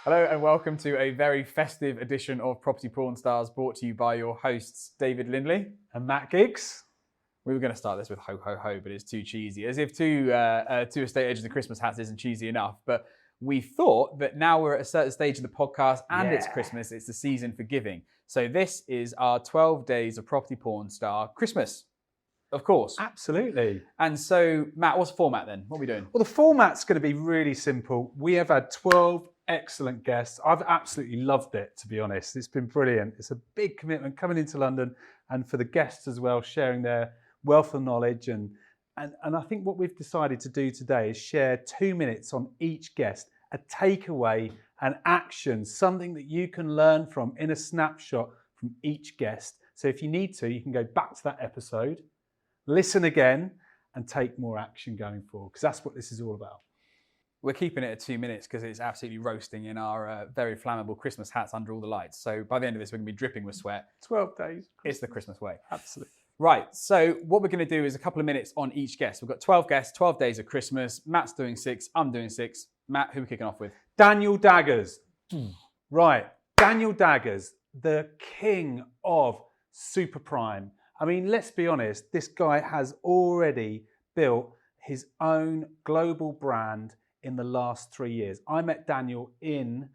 Hello and welcome to a very festive edition of Property-Pxrn Stars, brought to you by your hosts David Lindley and Matt Giggs. We were going to start this with ho ho ho, but it's too cheesy. As if two estate agents and Christmas hats isn't cheesy enough. But we thought that now we're at a certain stage of the podcast and it's Christmas, it's the season for giving. So this is our 12 days of Property-Pxrn Star Christmas, of course. Absolutely. And so, Matt, what's the format then? What are we doing? Well, the format's going to be really simple. We have had 12 excellent guests. I've absolutely loved it, to be honest. It's been brilliant. It's a big commitment coming into London, and for the guests as well, sharing their wealth of knowledge. And I think what we've decided to do today is share 2 minutes on each guest, a takeaway, an action, something that you can learn from in a snapshot from each guest. So if you need to, you can go back to that episode, listen again, and take more action going forward, because that's what this is all about. We're keeping it at 2 minutes because it's absolutely roasting in our very flammable Christmas hats under all the lights. So by the end of this, we're going to be dripping with sweat. 12 days. It's the Christmas way. Absolutely. Right, so what we're going to do is a couple of minutes on each guest. We've got 12 guests, 12 days of Christmas. Matt's doing 6, I'm doing 6. Matt, who are we kicking off with? Daniel Daggers. Right, Daniel Daggers, the king of super prime. I mean, let's be honest, this guy has already built his own global brand in the last 3 years. I met Daniel in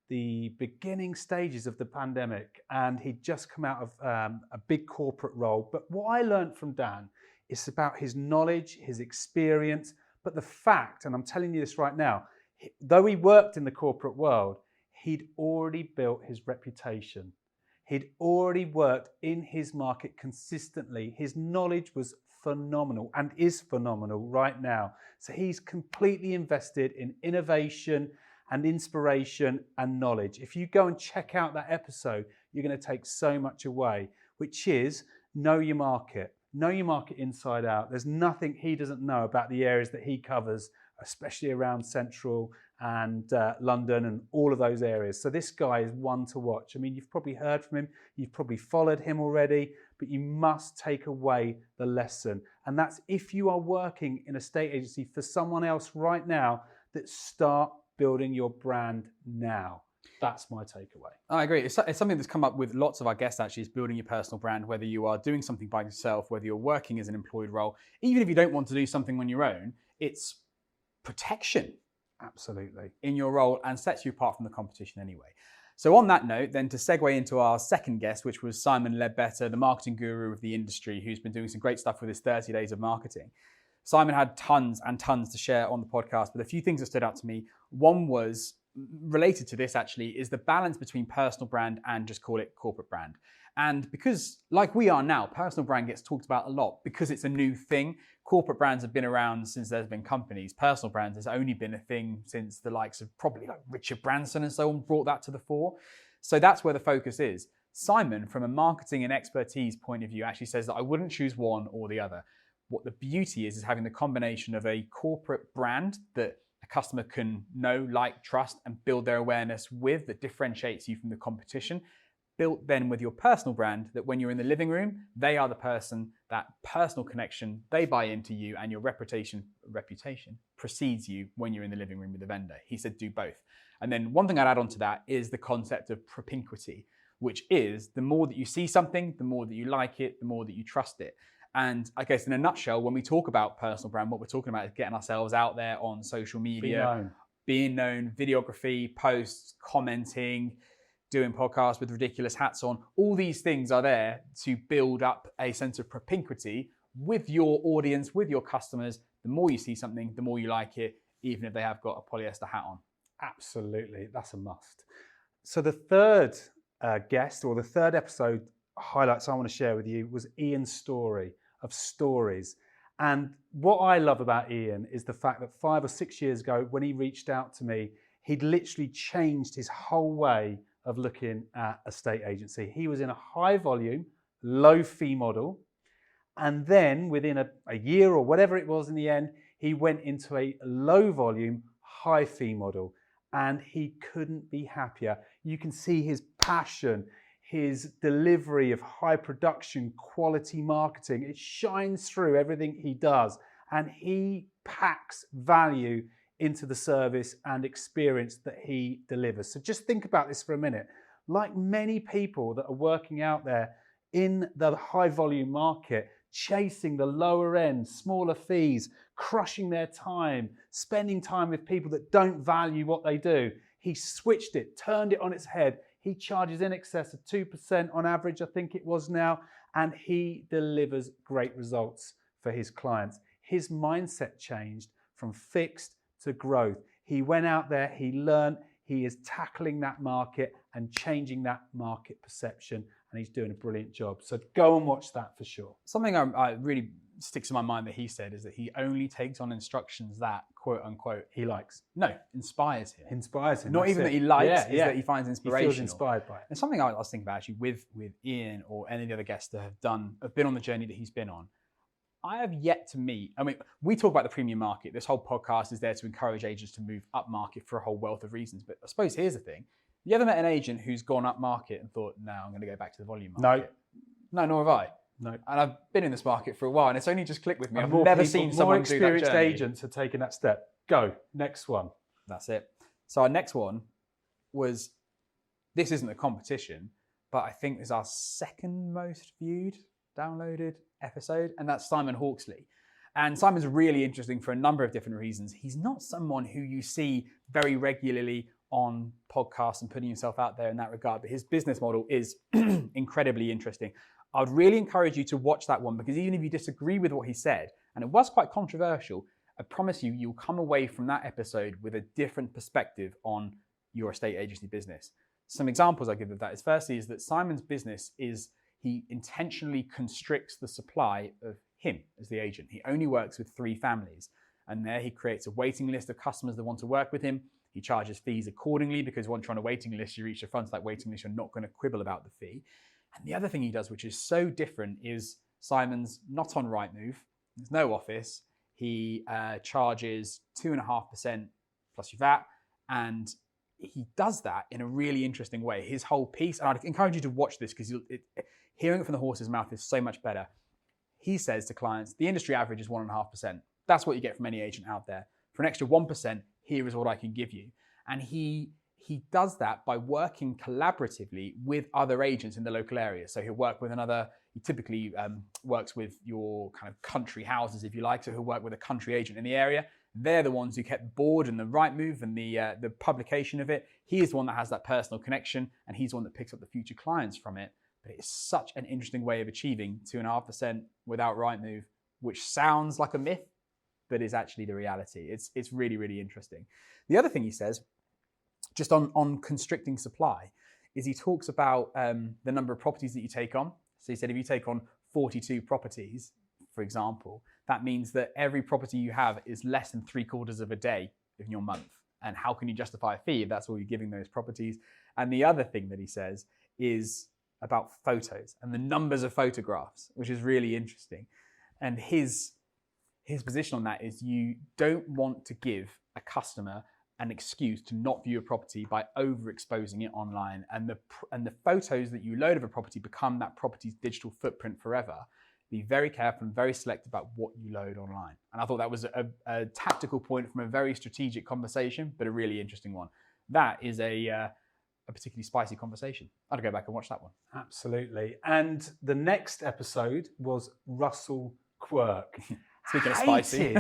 the beginning stages of the pandemic, and he'd just come out of a big corporate role. But what I learned from Dan is about his knowledge, his experience, but the fact, and I'm telling you this right now, though he worked in the corporate world, he'd already built his reputation. He'd already worked in his market consistently. His knowledge was phenomenal and is phenomenal right now. So he's completely invested in innovation and inspiration and knowledge. If you go and check out that episode, you're going to take so much away, which is know your market. Know your market inside out. There's nothing he doesn't know about the areas that he covers, especially around Central and London and all of those areas. So this guy is one to watch. I mean, you've probably heard from him, you've probably followed him already, but you must take away the lesson. And that's if you are working in a estate agency for someone else right now, that start building your brand now. That's my takeaway. I agree. It's something that's come up with lots of our guests, actually, is building your personal brand, whether you are doing something by yourself, whether you're working as an employed role, even if you don't want to do something on your own, it's protection. Absolutely. In your role, and sets you apart from the competition anyway. So on that note, then to segue into our second guest, which was Simon Ledbetter, the marketing guru of the industry, who's been doing some great stuff with his 30 days of marketing. Simon had tons and tons to share on the podcast, but a few things that stood out to me. One was related to this, actually, is the balance between personal brand and just call it corporate brand. And because, like we are now, personal brand gets talked about a lot because it's a new thing. Corporate brands have been around since there's been companies. Personal brands has only been a thing since the likes of probably like Richard Branson and so on brought that to the fore. So that's where the focus is. Simon, from a marketing and expertise point of view, actually says that I wouldn't choose one or the other. What the beauty is having the combination of a corporate brand that a customer can know, like, trust, and build their awareness with, that differentiates you from the competition, built then with your personal brand, that when you're in the living room, they are the person, that personal connection, they buy into you, and your reputation precedes you when you're in the living room with the vendor. He said do both. And then one thing I'd add on to that is the concept of propinquity, which is the more that you see something, the more that you like it, the more that you trust it. And I guess in a nutshell, when we talk about personal brand, what we're talking about is getting ourselves out there on social media, being known, videography, posts, commenting, doing podcasts with ridiculous hats on. All these things are there to build up a sense of propinquity with your audience, with your customers. The more you see something, the more you like it, even if they have got a polyester hat on. Absolutely, that's a must. So the third guest, or the third episode highlights I want to share with you, was Ian's story of stories. And what I love about Ian is the fact that 5 or 6 years ago, when he reached out to me, he'd literally changed his whole way of looking at a estate agency. He was in a high volume, low fee model. And then within a year or whatever it was in the end, he went into a low volume, high fee model. And he couldn't be happier. You can see his passion, his delivery of high production, quality marketing. It shines through everything he does. And he packs value into the service and experience that he delivers. So just think about this for a minute. Like many people that are working out there in the high volume market, chasing the lower end, smaller fees, crushing their time, spending time with people that don't value what they do. He switched it, turned it on its head. He charges in excess of 2% on average, I think it was now, and he delivers great results for his clients. His mindset changed from fixed to growth. He went out there, he learned, he is tackling that market and changing that market perception, and he's doing a brilliant job. So go and watch that for sure. Something I really sticks in my mind that he said is that he only takes on instructions that, quote unquote, He likes. No, inspires him. Inspires him. Not that's even it. that he likes, Yeah. that he finds He inspirational. feels inspired by it. And something I was thinking about actually with Ian or any of the other guests that have been on the journey that he's been on, I have yet to meet, I mean, we talk about the premium market. This whole podcast is there to encourage agents to move up market for a whole wealth of reasons. But I suppose here's the thing. You ever met an agent who's gone up market and thought, no, I'm going to go back to the volume market? No, nor have I. No. And I've been in this market for a while and it's only just clicked with me. And I've never seen someone more do that experienced journey. agents have taken that step. Go, next one. That's it. So our next one was, this isn't a competition, but I think is our second most viewed, downloaded episode, and that's Simon Hawksley. And Simon's really interesting for a number of different reasons. He's not someone who you see very regularly on podcasts and putting himself out there in that regard, but his business model is incredibly interesting. I would really encourage you to watch that one because even if you disagree with what he said, and it was quite controversial, I promise you, you'll come away from that episode with a different perspective on your estate agency business. Some examples I give of that is firstly is that Simon's business is he intentionally constricts the supply of him as the agent. He only works with 3 families, and there he creates a waiting list of customers that want to work with him. He charges fees accordingly because once you're on a waiting list, you reach the front of that waiting list, you're not going to quibble about the fee. And the other thing he does, which is so different, is Simon's not on Rightmove. There's no office. He charges 2.5% plus your VAT, and he does that in a really interesting way. His whole piece, and I'd encourage you to watch this because hearing it from the horse's mouth is so much better. He says to clients, the industry average is 1.5%. That's what you get from any agent out there. For an extra 1%, here is what I can give you. And he does that by working collaboratively with other agents in the local area. So he'll work with he typically works with your kind of country houses, if you like. So he'll work with a country agent in the area. They're the ones who kept the board and the Rightmove and the publication of it. He is the one that has that personal connection, and he's the one that picks up the future clients from it. But it's such an interesting way of achieving 2.5% without Rightmove, which sounds like a myth, but is actually the reality. It's really, really interesting. The other thing he says, just on constricting supply, is he talks about the number of properties that you take on. So he said if you take on 42 properties, for example, that means that every property you have is less than 3/4 of a day in your month. And how can you justify a fee if that's all you're giving those properties? And the other thing that he says is about photos and the numbers of photographs, which is really interesting. And his position on that is you don't want to give a customer an excuse to not view a property by overexposing it online, and the photos that you load of a property become that property's digital footprint forever. Be very careful and very selective about what you load online. And I thought that was a tactical point from a very strategic conversation, but a really interesting one. That is a particularly spicy conversation. I'd go back and watch that one. Absolutely. And the next episode was Russell Quirk. Speaking of spicy.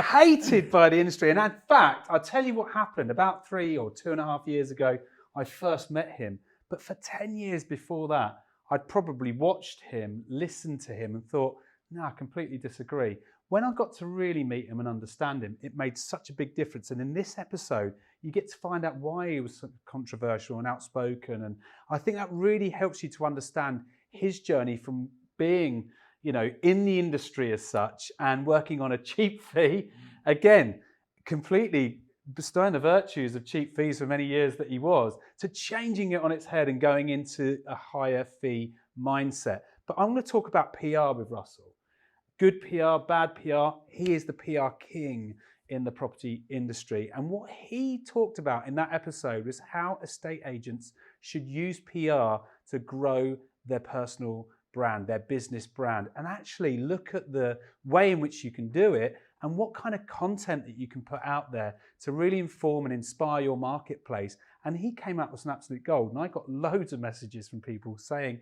Hated by the industry. And in fact, I'll tell you what happened. About 3 or 2.5 years ago, I first met him. But for 10 years before that, I'd probably watched him, listened to him and thought, no, I completely disagree. When I got to really meet him and understand him, it made such a big difference. And in this episode, you get to find out why he was so controversial and outspoken. And I think that really helps you to understand his journey from being, in the industry as such and working on a cheap fee. Again, completely bestowing the virtues of cheap fees for many years that he was, to changing it on its head and going into a higher fee mindset. But I'm going to talk about PR with Russell. Good PR, bad PR. He is the PR king in the property industry. And what he talked about in that episode was how estate agents should use PR to grow their personal brand, their business brand, and actually look at the way in which you can do it and what kind of content that you can put out there to really inform and inspire your marketplace. And he came up with some absolute gold. And I got loads of messages from people saying,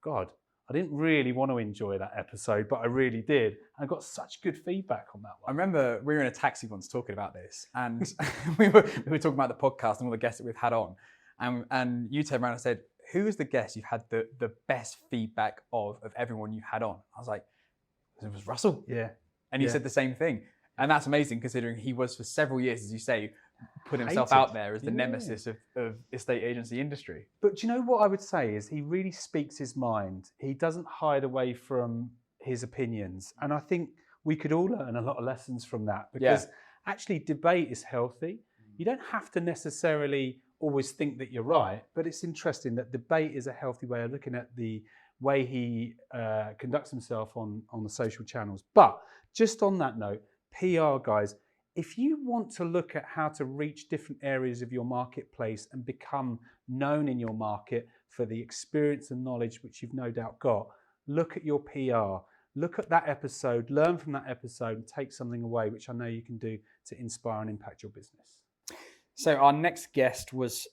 God, I didn't really want to enjoy that episode, but I really did. I got such good feedback on that I one. remember we were in a taxi once talking about this, and we were talking about the podcast and all the guests that we've had on. And you turned around and said, who is the guest you've had the best feedback of everyone you've had on? I was like, it was Russell. Yeah. And he said the same thing. And that's amazing considering he was for several years, as you say, put himself Hated. out there as the nemesis of estate agency industry. But do you know what I would say is he really speaks his mind. He doesn't hide away from his opinions. And I think we could all learn a lot of lessons from that, because actually debate is healthy. You don't have to necessarily always think that you're right, but it's interesting that debate is a healthy way of looking at the way he conducts himself on the social channels. But just on that note, PR guys, if you want to look at how to reach different areas of your marketplace and become known in your market for the experience and knowledge which you've no doubt got, look at your PR. Look at that episode, learn from that episode, and take something away, which I know you can do to inspire and impact your business. So our next guest was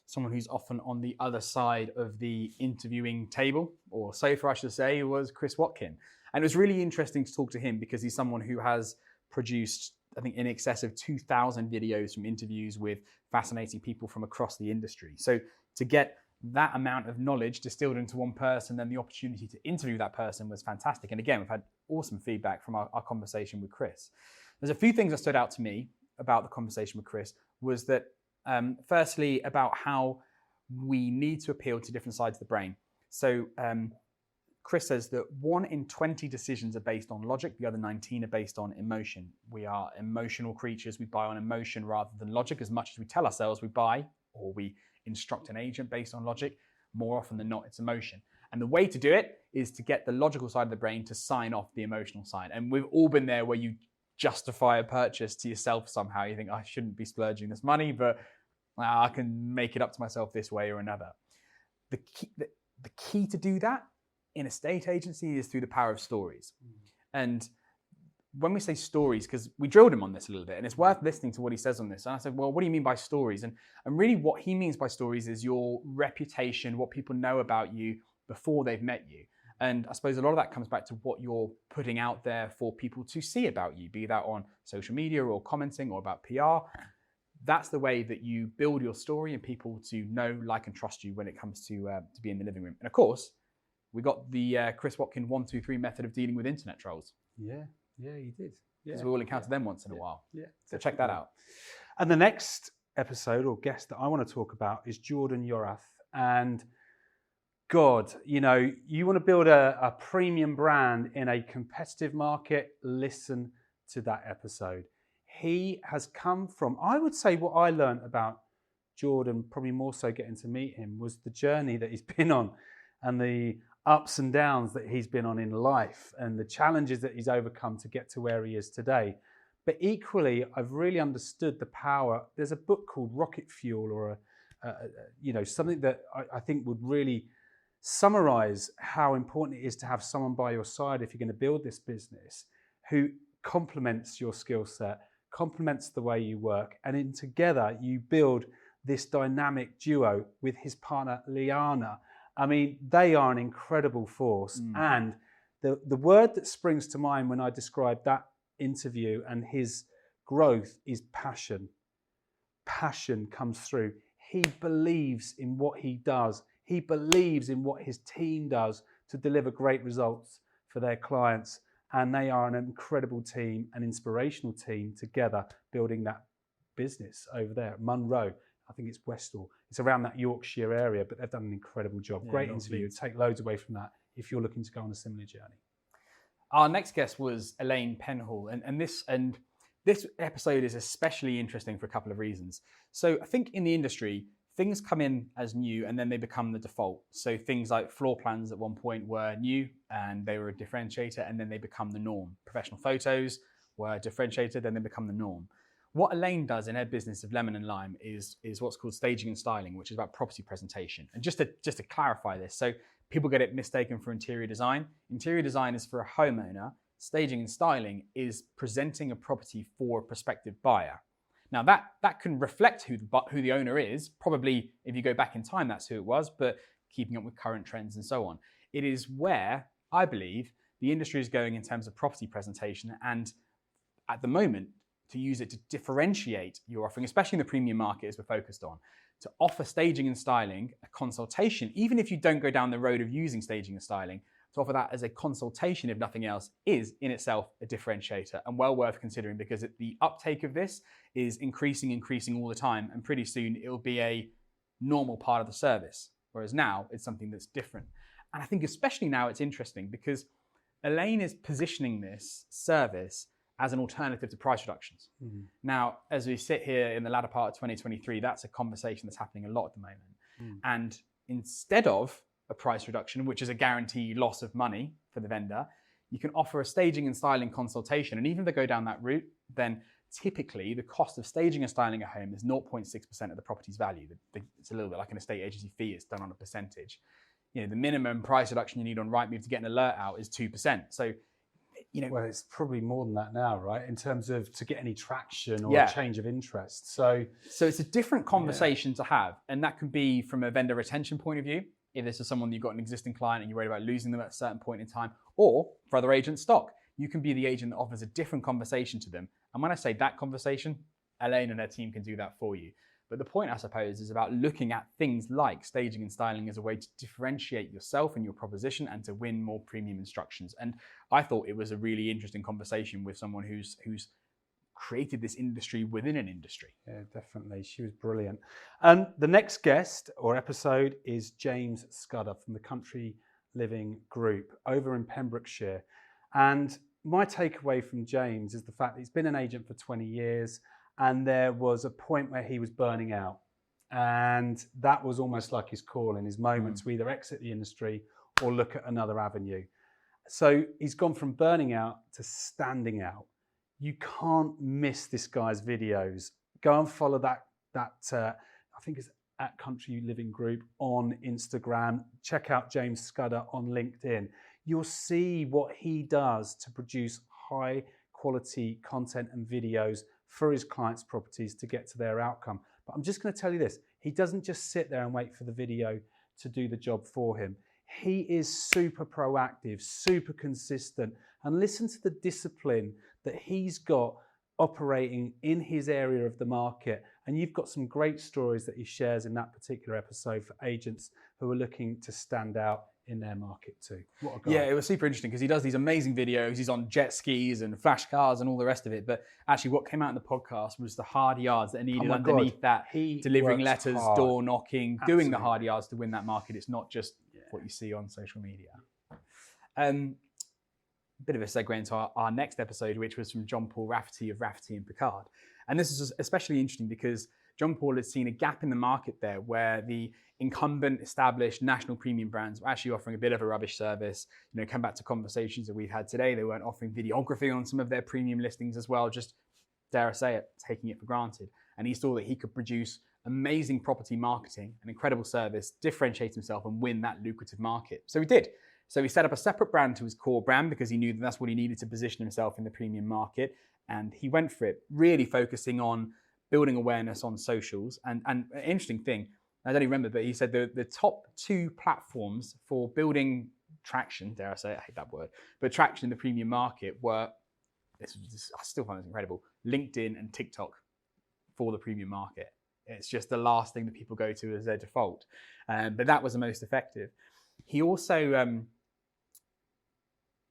someone who's often on the other side of the interviewing table, or sofa, I should say, was Chris Watkin. And it was really interesting to talk to him because he's someone who has produced, I think, in excess of 2,000 videos from interviews with fascinating people from across the industry. So to get that amount of knowledge distilled into one person, then the opportunity to interview that person was fantastic. And again, we've had awesome feedback from our conversation with Chris. There's a few things that stood out to me about the conversation with Chris was that, firstly, about how we need to appeal to different sides of the brain. So Chris says that 1 in 20 decisions are based on logic, the other 19 are based on emotion. We are emotional creatures. We buy on emotion rather than logic. As much as we tell ourselves we buy or we instruct an agent based on logic, more often than not, it's emotion. And the way to do it is to get the logical side of the brain to sign off the emotional side. And we've all been there where you justify a purchase to yourself somehow. You think, I shouldn't be splurging this money, but I can make it up to myself this way or another. The key to do that in a estate agency is through the power of stories. And when we say stories, because we drilled him on this a little bit, and it's worth listening to what he says on this. And I said, well, what do you mean by stories? And really what he means by stories is your reputation, what people know about you before they've met you. And I suppose a lot of that comes back to what you're putting out there for people to see about you, be that on social media or commenting or about PR. That's the way that you build your story and people to know, like, and trust you when it comes to be in the living room. And of course, we got the Chris Watkin 1, 2, 3 method of dealing with internet trolls. Yeah, you did. Because we all encounter them once in a while. Yeah. So check that out. And the next episode or guest that I want to talk about is Jordan Yorath. And God, you want to build a premium brand in a competitive market, listen to that episode. He has come from, I would say what I learned about Jordan, probably more so getting to meet him, was the journey that he's been on and the ups and downs that he's been on in life and the challenges that he's overcome to get to where he is today. But equally, I've really understood the power. There's a book called Rocket Fuel, or something that I think would really summarize how important it is to have someone by your side if you're going to build this business who complements your skill set, complements the way you work, and in together you build this dynamic duo with his partner Liana. I mean, they are an incredible force. And the word that springs to mind when I describe that interview and his growth is passion. Passion comes through. He believes in what he does. He believes in what his team does to deliver great results for their clients. And they are an incredible team, an inspirational team together building that business over there at Munro. I think it's Westall. It's around that Yorkshire area, but they've done an incredible job. Great interview. Take loads away from that if you're looking to go on a similar journey. Our next guest was Elaine Penhall, and this episode is especially interesting for a couple of reasons. So I think in the industry, things come in as new and then they become the default. So things like floor plans at one point were new and they were a differentiator, and then they become the norm. Professional photos were differentiated, then they become the norm. What Elaine does in her business of Lemon and Lime is what's called staging and styling, which is about property presentation. And just to clarify this, so people get it mistaken for interior design. Interior design is for a homeowner staging and styling is presenting a property for a prospective buyer. Now that can reflect who the owner is. Probably if you go back in time, that's who it was, but keeping up with current trends and so on. It is where I believe the industry is going in terms of property presentation, and at the moment, to use it to differentiate your offering, especially in the premium market as we're focused on, to offer staging and styling, a consultation, even if you don't go down the road of using staging and styling, to offer that as a consultation, if nothing else, is in itself a differentiator and well worth considering, because the uptake of this is increasing all the time, and pretty soon it'll be a normal part of the service, whereas now it's something that's different. And I think especially now it's interesting because Elaine is positioning this service as an alternative to price reductions. Mm-hmm. Now, as we sit here in the latter part of 2023, that's a conversation that's happening a lot at the moment. Mm. And instead of a price reduction, which is a guaranteed loss of money for the vendor, you can offer a staging and styling consultation. And even if they go down that route, then typically the cost of staging and styling a home is 0.6% of the property's value. It's a little bit like an estate agency fee. It's done on a percentage. The minimum price reduction you need on Rightmove to get an alert out is 2%. So, well, it's probably more than that now, right? In terms of to get any traction or a change of interest. So it's a different conversation to have. And that can be from a vendor retention point of view. If this is someone you've got an existing client and you're worried about losing them at a certain point in time, or for other agent stock, you can be the agent that offers a different conversation to them. And when I say that conversation, Elaine and her team can do that for you. But the point, I suppose, is about looking at things like staging and styling as a way to differentiate yourself and your proposition and to win more premium instructions. And I thought it was a really interesting conversation with someone who's created this industry within an industry. Yeah, definitely. She was brilliant. And the next guest or episode is James Scudder from the Country Living Group over in Pembrokeshire. And my takeaway from James is the fact that he's been an agent for 20 years. And there was a point where he was burning out. And that was almost like his call in his moment to either exit the industry or look at another avenue. So he's gone from burning out to standing out. You can't miss this guy's videos. Go and follow that I think it's at Country Living Group on Instagram. Check out James Scudder on LinkedIn. You'll see what he does to produce high quality content and videos for his clients' properties to get to their outcome. But I'm just going to tell you this, he doesn't just sit there and wait for the video to do the job for him. He is super proactive, super consistent, and listen to the discipline that he's got operating in his area of the market. And you've got some great stories that he shares in that particular episode for agents who are looking to stand out in their market too. What a guy. Yeah, it was super interesting because he does these amazing videos. He's on jet skis and flash cars and all the rest of it. But actually what came out in the podcast was the hard yards that are needed underneath that. He delivering letters, hard. Door knocking, Absolutely. Doing the hard yards to win that market. It's not just what you see on social media. Bit of a segue into our next episode, which was from John Paul Rafferty of Rafferty and Picard. And this is especially interesting because John Paul has seen a gap in the market there where the incumbent established national premium brands were actually offering a bit of a rubbish service. Come back to conversations that we've had today. They weren't offering videography on some of their premium listings as well, just, dare I say it, taking it for granted. And he saw that he could produce amazing property marketing, an incredible service, differentiate himself and win that lucrative market. So he did. So he set up a separate brand to his core brand because he knew that that's what he needed to position himself in the premium market. And he went for it, really focusing on building awareness on socials. And an interesting thing, I don't even remember, but he said the top 2 platforms for building traction, dare I say it, I hate that word, but traction in the premium market were, I still find this incredible, LinkedIn and TikTok for the premium market. It's just the last thing that people go to as their default. But that was the most effective. He also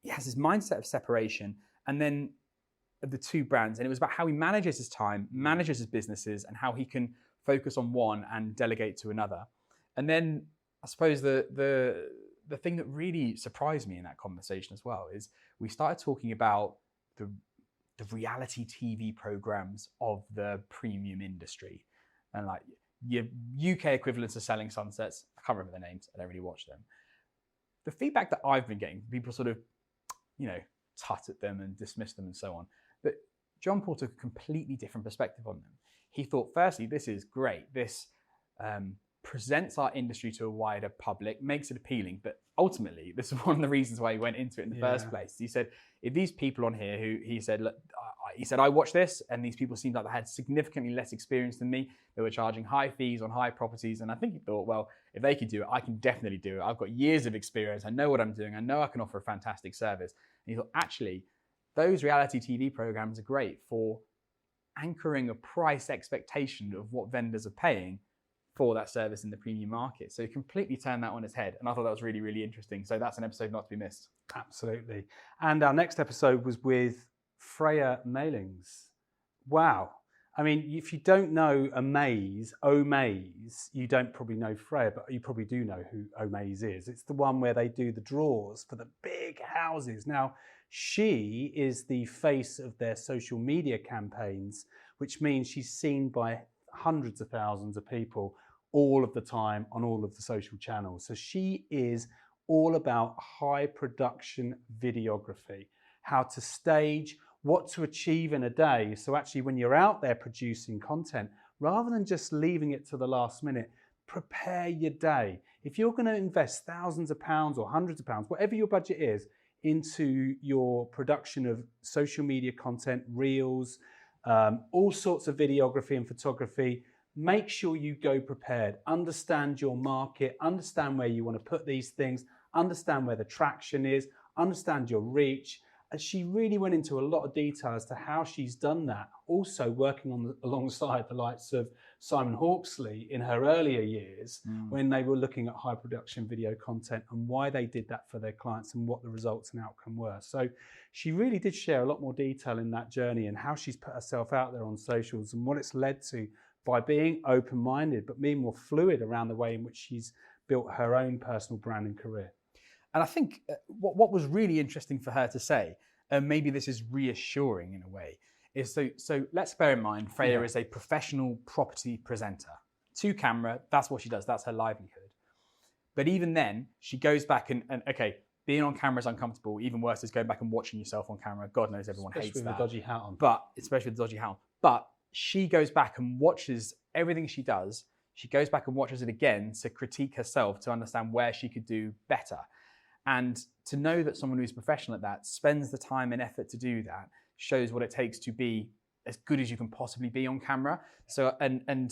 he has his mindset of separation and then of the 2 brands. And it was about how he manages his time, manages his businesses, and how he can focus on one and delegate to another. And then I suppose the thing that really surprised me in that conversation as well is we started talking about the reality TV programs of the premium industry. And like your UK equivalents of Selling Sunsets, I can't remember their names, I don't really watch them. The feedback that I've been getting, people sort of, tut at them and dismiss them and so on. But John Paul took a completely different perspective on them. He thought, firstly, this is great. This presents our industry to a wider public, makes it appealing. But ultimately, this is one of the reasons why he went into it in the first place. He said, if these people on here who he said, look, I watched this and these people seemed like they had significantly less experience than me. They were charging high fees on high properties. And I think he thought, well, if they could do it, I can definitely do it. I've got years of experience. I know what I'm doing. I know I can offer a fantastic service. And he thought, actually, those reality TV programs are great for anchoring a price expectation of what vendors are paying for that service in the premium market. So he completely turned that on its head. And I thought that was really, really interesting. So that's an episode not to be missed. Absolutely. And our next episode was with Freya Mailings. Wow. I mean, if you don't know Omaze, you don't probably know Freya, but you probably do know who Omaze is. It's the one where they do the draws for the big houses. Now, she is the face of their social media campaigns, which means she's seen by hundreds of thousands of people all of the time on all of the social channels. So she is all about high production videography, how to stage, what to achieve in a day. So actually when you're out there producing content, rather than just leaving it to the last minute, prepare your day. If you're going to invest thousands of pounds or hundreds of pounds, whatever your budget is, into your production of social media content, reels, all sorts of videography and photography, make sure you go prepared. Understand your market, understand where you want to put these things, understand where the traction is, understand your reach. And she really went into a lot of detail as to how she's done that. Also working alongside the likes of Simon Hawksley in her earlier years when they were looking at high production video content and why they did that for their clients and what the results and outcome were. So she really did share a lot more detail in that journey and how she's put herself out there on socials and what it's led to by being open-minded, but being more fluid around the way in which she's built her own personal brand and career. And I think what was really interesting for her to say, and maybe this is reassuring in a way, is so let's bear in mind, Freya is a professional property presenter. To camera, that's what she does, that's her livelihood. But even then, she goes back and okay, being on camera is uncomfortable. Even worse is going back and watching yourself on camera. God knows everyone hates that. Especially with the dodgy hat on. But especially with the dodgy hat on. But she goes back and watches everything she does. She goes back and watches it again to critique herself, to understand where she could do better. And to know that someone who's professional at that spends the time and effort to do that shows what it takes to be as good as you can possibly be on camera. So, and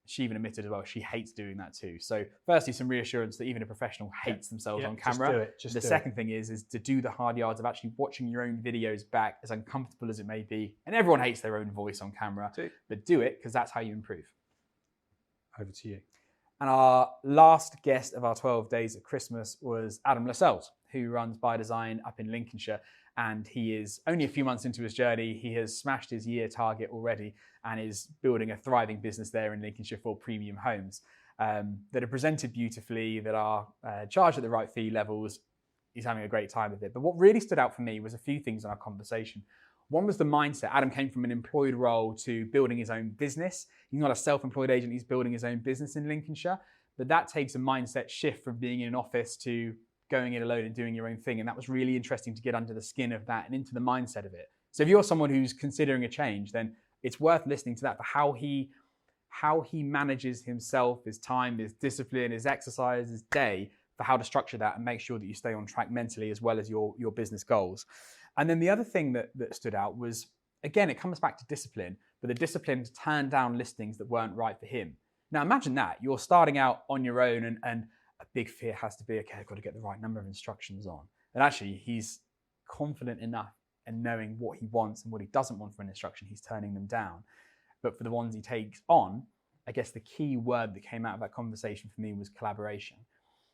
she even admitted as well, she hates doing that too. So firstly, some reassurance that even a professional hates themselves on camera. The second thing is to do the hard yards of actually watching your own videos back, as uncomfortable as it may be. And everyone hates their own voice on camera, but do it because that's how you improve. Over to you. And our last guest of our 12 days at Christmas was Adam Lascelles, who runs By Design up in Lincolnshire. And he is only a few months into his journey. He has smashed his year target already and is building a thriving business there in Lincolnshire for premium homes that are presented beautifully, that are charged at the right fee levels. He's having a great time with it. But what really stood out for me was a few things in our conversation. One was the mindset. Adam came from an employed role to building his own business. He's not a self-employed agent, he's building his own business in Lincolnshire. But that takes a mindset shift from being in an office to going it alone and doing your own thing. And that was really interesting to get under the skin of that and into the mindset of it. So if you're someone who's considering a change, then it's worth listening to that for how he manages himself, his time, his discipline, his exercise, his day, for how to structure that and make sure that you stay on track mentally as well as your business goals. And then the other thing that stood out was, again, it comes back to discipline, but the discipline to turn down listings that weren't right for him. Now imagine that, you're starting out on your own and a big fear has to be, okay, I've got to get the right number of instructions on. And actually he's confident enough in knowing what he wants and what he doesn't want for an instruction, he's turning them down. But for the ones he takes on, I guess the key word that came out of that conversation for me was collaboration.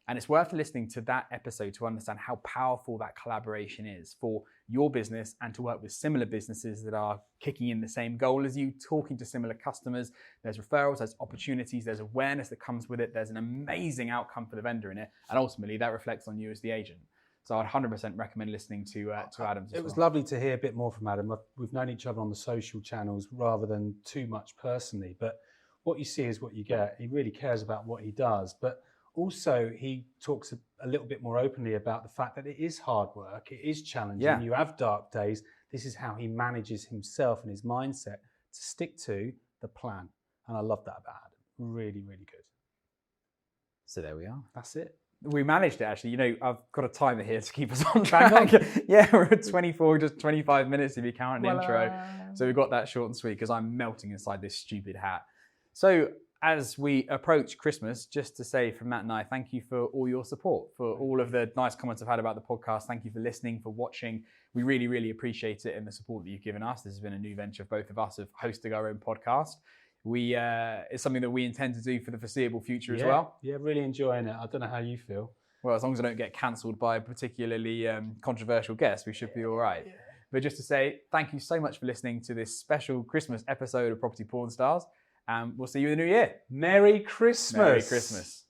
And it's worth listening to that episode to understand how powerful that collaboration is for your business and to work with similar businesses that are kicking in the same goal as you, talking to similar customers. There's referrals, there's opportunities, there's awareness that comes with it. There's an amazing outcome for the vendor in it. And ultimately that reflects on you as the agent. So I'd 100% recommend listening to Adam's. It was lovely to hear a bit more from Adam. We've known each other on the social channels rather than too much personally, but what you see is what you get. He really cares about what he does, but also, he talks a little bit more openly about the fact that it is hard work, it is challenging, you have dark days. This is how he manages himself and his mindset to stick to the plan. And I love that about Adam. Really, really good. So there we are. That's it. We managed it, actually. You know, I've got a timer here to keep us on track. Yeah, we're at 24, just 25 minutes if you count an intro. So we got that short and sweet because I'm melting inside this stupid hat. So as we approach Christmas, just to say from Matt and I, thank you for all your support, for all of the nice comments I've had about the podcast. Thank you for listening, for watching. We really, really appreciate it and the support that you've given us. This has been a new venture of both of us of hosting our own podcast. It's something that we intend to do for the foreseeable future as well. Yeah, really enjoying it. I don't know how you feel. Well, as long as I don't get cancelled by a particularly controversial guest, we should be all right. Yeah. But just to say, thank you so much for listening to this special Christmas episode of Property Porn Stars. And we'll see you in the new year. Merry Christmas. Merry Christmas.